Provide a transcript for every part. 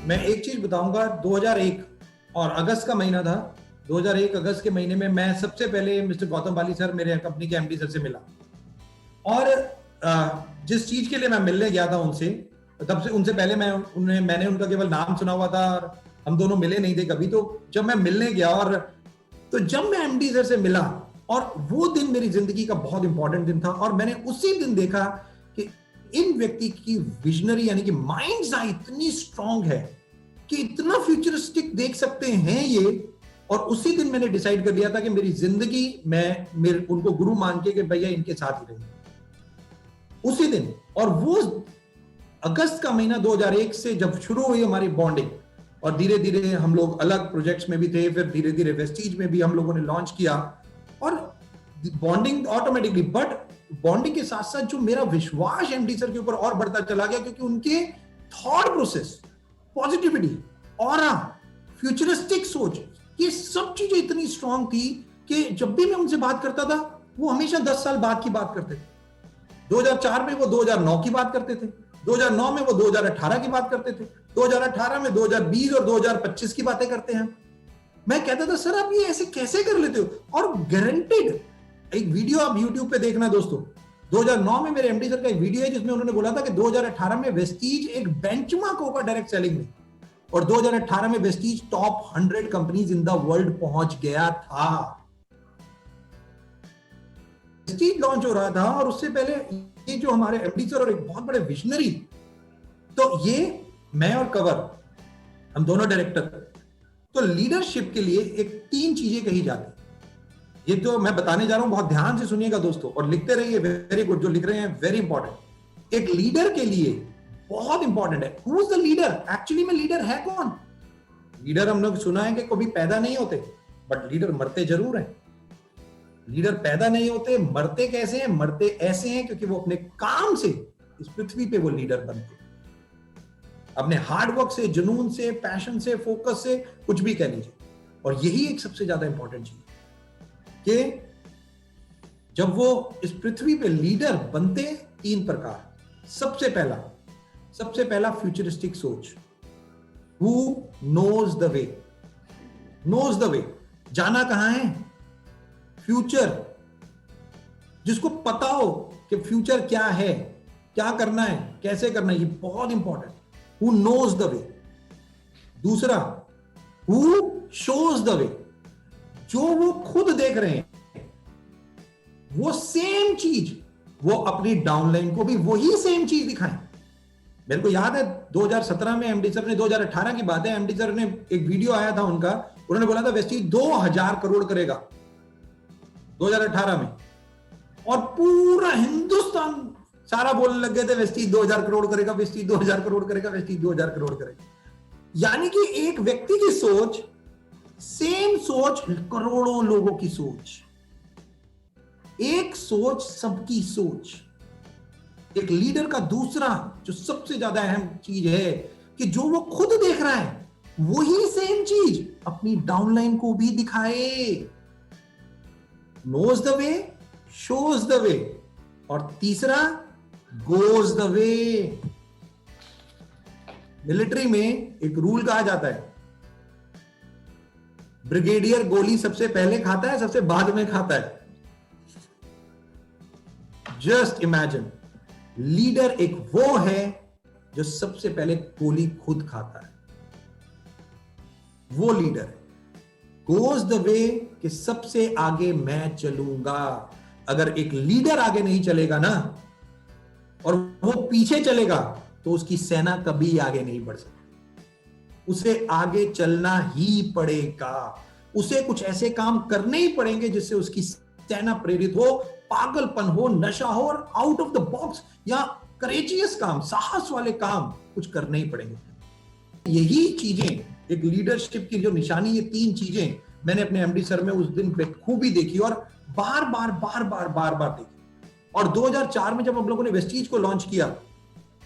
मैं एक चीज बताऊंगा, 2001 और अगस्त का महीना था। 2001 अगस्त के महीने में मैं सबसे पहले मिस्टर गौतम बाली सर, मेरे कंपनी के एमडी सर से मिला। और जिस चीज के लिए मैं मिलने गया था उनसे, तब से उनसे पहले मैंने उनका केवल नाम सुना हुआ था और हम दोनों मिले नहीं थे कभी। तो जब मैं मिलने गया और तो जब मैं एमडी सर से मिला, और वो दिन मेरी जिंदगी का बहुत इंपॉर्टेंट दिन था, और मैंने उसी दिन देखा कि इन व्यक्ति की विजनरी यानी कि माइंड्स इतनी स्ट्रांग है कि इतना फ्यूचरिस्टिक देख सकते हैं ये। और उसी दिन मैंने डिसाइड कर लिया था कि मेरी जिंदगी मैं उनको गुरु मान के कि भैया इनके साथ ही रहेंगे उसी दिन। और वो अगस्त का महीना 2001 से जब शुरू हुई हमारी बॉन्डिंग, और धीरे धीरे हम लोग अलग प्रोजेक्ट्स में भी थे, फिर धीरे धीरे वेस्टीज में भी हम लोगों ने लॉन्च किया, और बॉन्डिंग ऑटोमेटिकली, बट बॉन्डिंग के साथ साथ जो मेरा विश्वास एमडी सर के ऊपर और बढ़ता चला गया, क्योंकि उनके thought process, positivity, aura, futuristic सोच, ये सब चीजें इतनी स्ट्रांग थी कि जब भी मैं उनसे बात करता था वो हमेशा 10 साल बाद की बात करते थे। 2004 में वो 2009 की बात करते थे, 2009 में वो 2018 की बात करते थे, 2018 में 2020 और 2025 की बातें करते हैं। मैं कहता था सर आप ये ऐसे कैसे कर लेते हो? और गारंटेड एक वीडियो आप YouTube पे देखना दोस्तों, 2009 में मेरे एमडी सर का एक वीडियो है जिसमें उन्होंने बोला था कि 2018 में वेस्टीज एक बेंचमार्क होगा डायरेक्ट सेलिंग में, और 2018 में Vestige top 100 companies in the world पहुंच गया था। वेस्टीज लॉन्च हो रहा था, और उससे पहले ये जो हमारे एमडी सर और एक बहुत बड़े विजनरी, तो ये मैं और कवर, हम दोनों डायरेक्टर। तो लीडरशिप के लिए एक 3 चीजें कही जाती, ये तो मैं बताने जा रहा हूं, बहुत ध्यान से सुनिएगा दोस्तों, और लिखते रहिए। वेरी गुड, जो लिख रहे हैं वेरी इंपॉर्टेंट। एक लीडर के लिए बहुत इंपॉर्टेंट है, who is the leader. Actually में लीडर है कौन? लीडर हम लोग सुना है कि कभी पैदा नहीं होते, बट लीडर मरते जरूर हैं। लीडर पैदा नहीं होते, मरते कैसे हैं? मरते ऐसे हैं क्योंकि वो अपने काम से इस पृथ्वी पे वो लीडर बनते, अपने हार्डवर्क से, जुनून से, पैशन से, फोकस से, कुछ भी कह लीजिए। और यही एक सबसे ज्यादा इंपॉर्टेंट चीज कि जब वो इस पृथ्वी पे लीडर बनते, 3 प्रकार। सबसे पहला फ्यूचरिस्टिक सोच, who knows the way. Knows the way, जाना कहां है? फ्यूचर, जिसको पता हो कि फ्यूचर क्या है, क्या करना है, कैसे करना है, ये बहुत important. Who knows the way. दूसरा, हु शोज द वे, जो वो खुद देख रहे हैं वो सेम चीज वो अपनी डाउनलाइन को भी वही सेम चीज दिखाएं। मेरे को याद है 2017 में एमडी सर ने, 2018 की बात है, एमडी सर ने एक वीडियो आया था उनका, उन्होंने बोला था वेस्टीज 2000 करोड़ करेगा 2018 में, और पूरा हिंदुस्तान सारा बोलने लग गए थे वेस्टीज 2000 करोड़ करेगा, वेस्टीज 2000 करोड़ करेगा, वेस्टीज 2000 करोड़ करेगा। यानी कि एक व्यक्ति की सोच, सेम सोच करोड़ों लोगों की सोच, एक सोच सबकी सोच। एक लीडर का दूसरा जो सबसे ज्यादा अहम चीज है कि जो वो खुद देख रहा है वही सेम चीज अपनी डाउनलाइन को भी दिखाए। Knows the way, shows the way, और तीसरा गोज द वे। मिलिट्री में एक रूल कहा जाता है, ब्रिगेडियर गोली सबसे पहले खाता है, सबसे बाद में खाता है। जस्ट इमेजिन, लीडर एक वो है जो सबसे पहले गोली खुद खाता है, वो लीडर है। गोज द वे कि सबसे आगे मैं चलूंगा। अगर एक लीडर आगे नहीं चलेगा ना, और वो पीछे चलेगा, तो उसकी सेना कभी आगे नहीं बढ़ सकती। उसे आगे चलना ही पड़ेगा, उसे कुछ ऐसे काम करने ही पड़ेंगे जिससे उसकी सेना प्रेरित हो, पागलपन हो, नशा हो, और आउट ऑफ द बॉक्स या करेजियस काम, साहस वाले काम कुछ करने ही पड़ेंगे। यही चीजें एक लीडरशिप की जो निशानी, ये 3 चीजें मैंने अपने एमडी सर में उस दिन खूबी देखी और बार बार देखी। और 2004 में जब हम लोगों ने वेस्टीज को लॉन्च किया,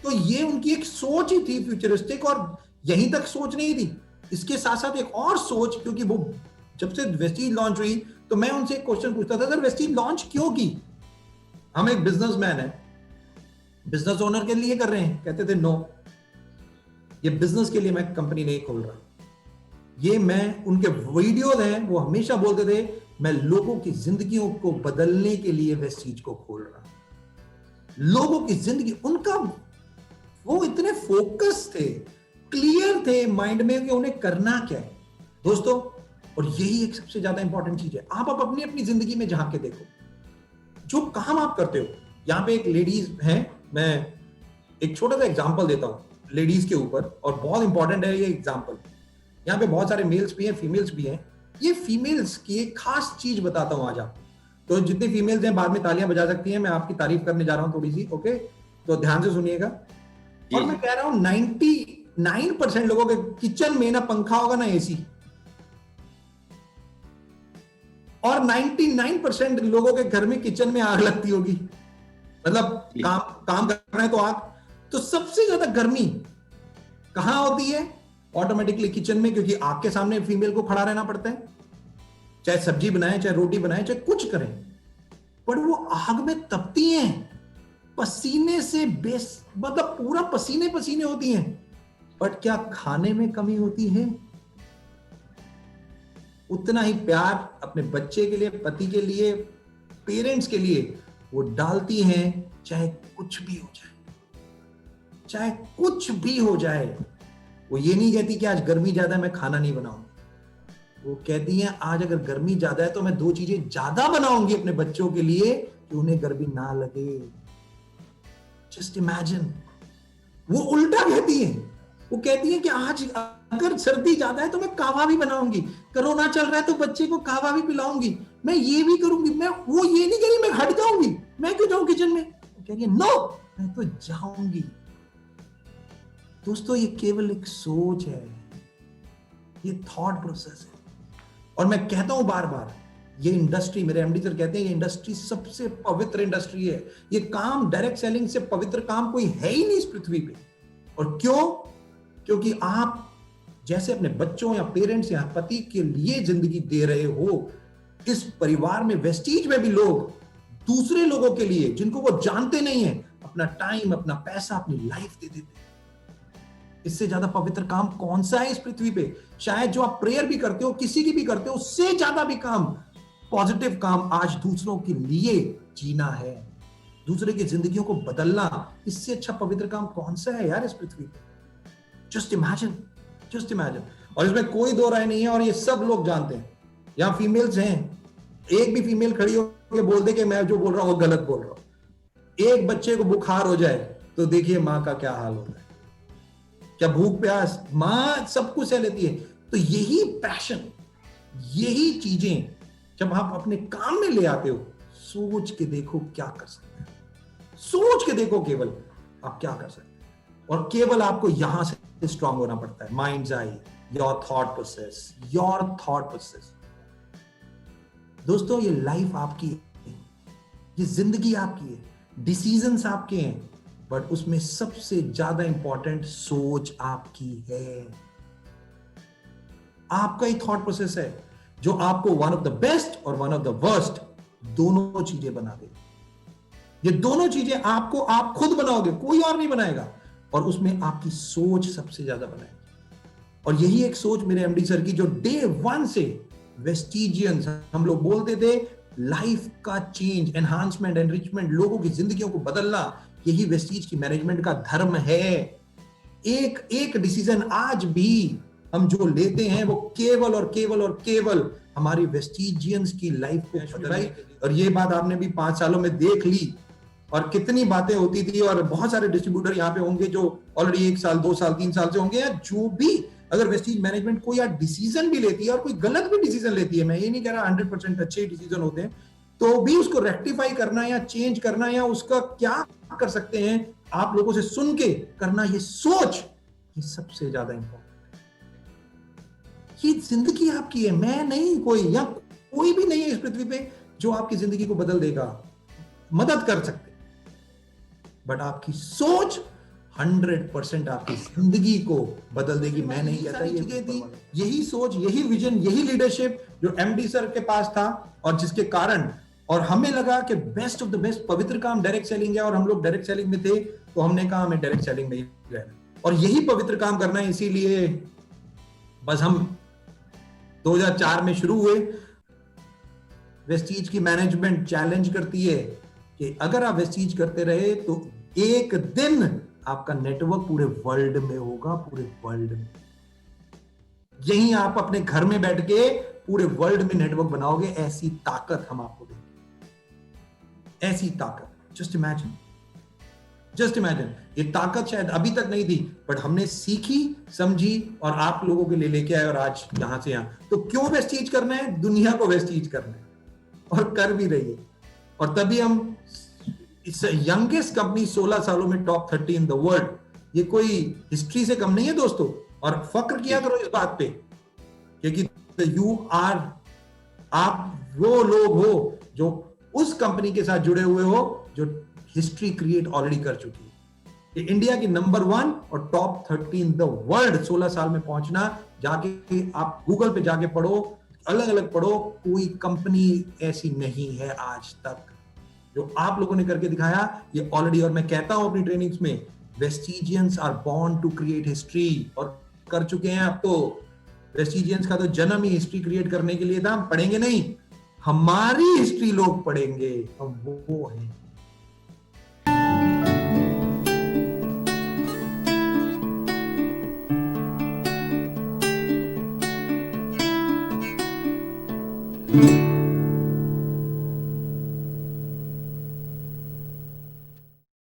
तो ये उनकी एक सोच ही थी फ्यूचरिस्टिक, और यहीं तक सोच नहीं थी, इसके साथ साथ एक और सोच, क्योंकि वो जब से वेस्टीज लॉन्च हुई तो मैं उनसे एक क्वेश्चन पूछता था, सर वेस्टीज लॉन्च क्यों की? हम एक बिजनेसमैन है, बिजनेस ओनर के लिए कर रहे हैं। कहते थे नो, ये बिजनेस के लिए मैं कंपनी नहीं खोल रहा, ये मैं उनके वीडियोस हैं, वो हमेशा बोलते थे मैं लोगों की जिंदगियों को बदलने के लिए वेस्टीज को खोल रहा, लोगों की जिंदगी, उनका वो इतने फोकस थे, क्लियर थे माइंड में कि उन्हें करना क्या है दोस्तों। और यही एक सबसे ज्यादा इंपॉर्टेंट चीज है। आप अपनी अपनी जिंदगी में झांक के देखो, जो काम आप करते हो। यहां पे एक लेडीज है, मैं एक छोटा सा एग्जांपल देता हूं लेडीज के ऊपर, और बहुत इंपॉर्टेंट है ये एग्जांपल। यहाँ पे बहुत सारे मेल्स भी हैं, फीमेल्स भी हैं। ये फीमेल्स की एक खास चीज बताता हूं आज आपको। तो जितनी फीमेल्स हैं बाद में तालियां बजा सकती हैं, मैं आपकी तारीफ करने जा रहा हूं थोड़ी सी, ओके? तो ध्यान से सुनिएगा। और मैं कह रहा हूं 99% लोगों के किचन में ना पंखा होगा ना एसी, और 99% लोगों के घर में किचन में आग लगती होगी, मतलब काम कर रहे हैं तो आग। तो सबसे ज्यादा गर्मी कहां होती है? ऑटोमेटिकली किचन में, क्योंकि आग के सामने फीमेल को खड़ा रहना पड़ता है, चाहे सब्जी बनाए, चाहे रोटी बनाए, चाहे कुछ करें। पर वो आग में तपती हैं, पसीने से मतलब पूरा पसीने पसीने होती हैं। बट क्या खाने में कमी होती है? उतना ही प्यार अपने बच्चे के लिए, पति के लिए, पेरेंट्स के लिए वो डालती हैं, चाहे कुछ भी हो जाए, चाहे कुछ भी हो जाए। वो ये नहीं कहती कि आज गर्मी ज्यादा है मैं खाना नहीं बनाऊंगी, वो कहती हैं आज अगर गर्मी ज्यादा है तो मैं 2 चीजें ज्यादा बनाऊंगी अपने बच्चों के लिए कि उन्हें गर्मी ना लगे। जस्ट इमेजिन, वो उल्टा कहती हैं। वो कहती हैं कि आज अगर सर्दी ज्यादा है तो मैं कावा भी बनाऊंगी, कोरोना चल रहा है तो बच्चे को कावा भी पिलाऊंगी, मैं ये भी करूंगी। मैं वो ये नहीं कह रही मैं हट जाऊंगी, मैं क्यों जाऊं किचन में, कह रही है नो मैं तो जाऊंगी। दोस्तों ये केवल एक सोच है, ये थॉट प्रोसेस है। और मैं कहता हूं बार बार, ये इंडस्ट्री, मेरे एमडी सर कहते हैं ये इंडस्ट्री सबसे पवित्र इंडस्ट्री है। ये काम, डायरेक्ट सेलिंग से पवित्र काम कोई है ही नहीं इस पृथ्वी पे। और क्यों? क्योंकि आप जैसे अपने बच्चों या पेरेंट्स या पति के लिए जिंदगी दे रहे हो, इस परिवार में, वेस्टीज में भी लोग दूसरे लोगों के लिए, जिनको वो जानते नहीं है, अपना टाइम, अपना पैसा, अपनी लाइफ दे देते हैं। इससे ज्यादा पवित्र काम कौन सा है इस पृथ्वी पे? शायद जो आप प्रेयर भी करते हो, किसी की भी करते हो, उससे ज्यादा भी काम, पॉजिटिव काम आज दूसरों के लिए जीना है, दूसरे की जिंदगियों को बदलना। इससे अच्छा पवित्र काम कौन सा है यार इस पृथ्वी पे? Just imagine, just imagine. और इसमें कोई दो राय नहीं है, और ये सब लोग जानते हैं। यहां फीमेल्स हैं, एक भी फीमेल खड़ी होकर बोल दे कि मैं जो बोल रहा हूं वो गलत बोल रहा हूं। एक बच्चे को बुखार हो जाए तो देखिए मां का क्या हाल होता है, क्या भूख प्यास, मां सब कुछ सह लेती है। तो यही पैशन, यही चीजें जब आप अपने काम में ले आते हो, सोच के देखो क्या कर सकते हैं, सोच के देखो केवल आप क्या कर सकते हैं। और केवल आपको यहां से स्ट्रांग होना पड़ता है, minds I, your thought process, your thought process. दोस्तों ये लाइफ आपकी है, ये जिंदगी आपकी है, डिसीजंस आपके हैं, बट उसमें सबसे ज्यादा इंपॉर्टेंट सोच आपकी है। आपका ही थॉट प्रोसेस है जो आपको वन ऑफ द बेस्ट और वन ऑफ द वर्स्ट दोनों चीजें बना दे। ये दोनों चीजें आपको आप खुद बनाओगे, कोई और नहीं बनाएगा। और उसमें आपकी सोच सबसे ज्यादा बनाएगी। और यही एक सोच मेरे एमडी सर की, जो डे 1 से वेस्टिजियंस, हम लोग बोलते थे लाइफ का चेंज, एनहांसमेंट, एनरिचमेंट, लोगों की जिंदगियों को बदलना, यही वेस्टीज की मैनेजमेंट का धर्म है। एक एक डिसीजन आज भी हम जो लेते हैं वो केवल और केवल और केवल हमारी वेस्टिजियंस की लाइफ को बदलाई। और ये बात आपने भी 5 सालों में देख ली, और कितनी बातें होती थी। और बहुत सारे डिस्ट्रीब्यूटर यहाँ पे होंगे जो ऑलरेडी 1 साल, 2 साल, 3 साल से होंगे, या जो भी, अगर वेस्टीज मैनेजमेंट कोई डिसीजन भी लेती है और कोई गलत भी डिसीजन लेती है, मैं ये नहीं कह रहा 100% अच्छे डिसीजन होते हैं, तो भी उसको रेक्टिफाई करना या चेंज करना या उसका क्या कर सकते हैं आप लोगों से सुन के करना, ये सोच, ये सबसे ज्यादा इंपॉर्टेंट है। ये जिंदगी आपकी है, मैं नहीं, कोई या कोई भी नहीं है इस पृथ्वी पे जो आपकी जिंदगी को बदल देगा, मदद कर सकते, बट आपकी सोच 100% आपकी जिंदगी को बदल देगी। मैं नहीं कहता ये चीजें थी, यही सोच, यही विजन, यही लीडरशिप जो एमडी सर के पास था, और जिसके कारण और हमें लगा कि बेस्ट ऑफ द बेस्ट पवित्र काम डायरेक्ट सेलिंग है, और हम लोग डायरेक्ट सेलिंग में थे, तो हमने कहा हमें डायरेक्ट सेलिंग में ही रहना। और यही पवित्र काम करना है। इसीलिए बस हम 2004 में शुरू हुए। वेस्टीज की मैनेजमेंट चैलेंज करती है कि अगर आप वेस्टीज करते रहे तो एक दिन आपका नेटवर्क पूरे वर्ल्ड में होगा, पूरे वर्ल्ड में। यही आप अपने घर में बैठ के पूरे वर्ल्ड में नेटवर्क बनाओगे। ऐसी ताकत हम आपको देंगे, ऐसी ताकत। Just imagine, just imagine. ये ताकत शायद अभी तक नहीं थी, बट हमने सीखी, समझी और आप लोगों के लिए लेके आए, और आज यहां से यहां। तो क्यों वेस्टीज करना है? दुनिया को वेस्टीज करना है, और कर भी रही है। और तभी हम इस यंगेस्ट कंपनी 16 सालों में टॉप 30 इन द वर्ल्ड। ये कोई हिस्ट्री से कम नहीं है दोस्तों। और फक्र किया करो इस बात पे, क्योंकि यू आर, आप वो लोग हो जो उस कंपनी के साथ जुड़े हुए हो जो हिस्ट्री क्रिएट ऑलरेडी कर चुकी है। इंडिया की नंबर 1 और टॉप 30 इन द वर्ल्ड 16 साल में पहुंचना। जाके आप गूगल पे जाके पढ़ो, अलग अलग पढ़ो, कोई कंपनी ऐसी नहीं है आज तक जो आप लोगों ने करके दिखाया ये ऑलरेडी। और मैं कहता हूं अपनी ट्रेनिंग्स में, Vestigians are born to create history, और कर चुके हैं। अब तो वेस्टिजियंस का तो जन्म ही हिस्ट्री क्रिएट करने के लिए था। हम पढ़ेंगे नहीं, हमारी हिस्ट्री लोग पढ़ेंगे। हम वो हैं।